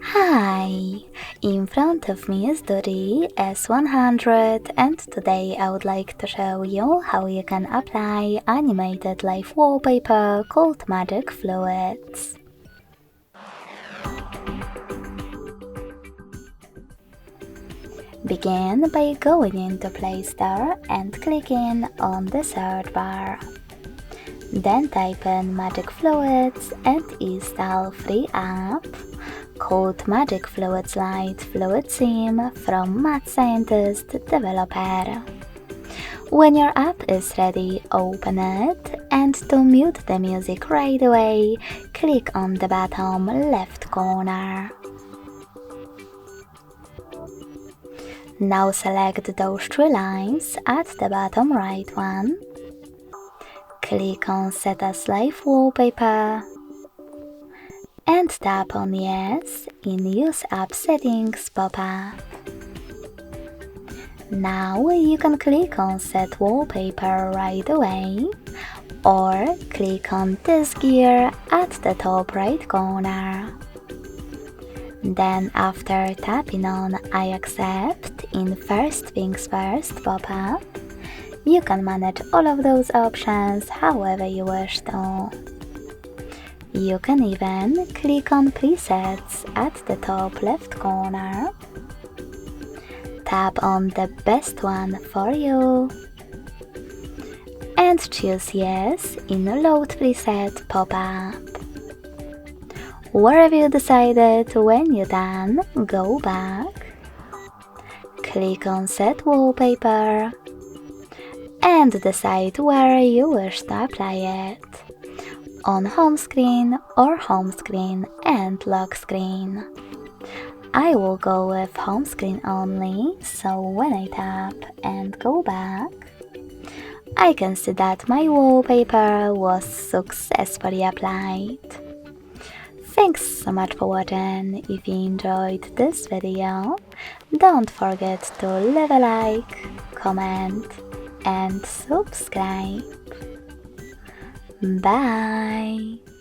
Hi! In front of me is DOOGEE S100 and today I would like to show you how you can apply animated live wallpaper called Magic Fluids. Begin by going into Play Store and clicking on the search bar. Then type in Magic Fluids and install free app called Magic Fluids Lite Fluid Sim from Mad Scientist developer. When your app is ready, open it, and to mute the music right away, click on the bottom left corner. Now select those three lines at the bottom right one. Click on Set as Live Wallpaper and tap on Yes in Use App Settings pop-up. Now you can click on Set Wallpaper right away or click on this gear at the top right corner. Then after tapping on I accept in First Things First pop-up, you can manage all of those options however you wish to. You can even click on Presets at the top left corner. Tap on the best one for you and choose Yes in Load Preset pop-up. Wherever you decided, when you're done, go back, click on Set Wallpaper and decide where you wish to apply it, on home screen or home screen and lock screen. I will go with home screen only, so when I tap and go back, I can see that my wallpaper was successfully applied. Thanks so much for watching. If you enjoyed this video, don't forget to leave a like, comment and subscribe. Bye!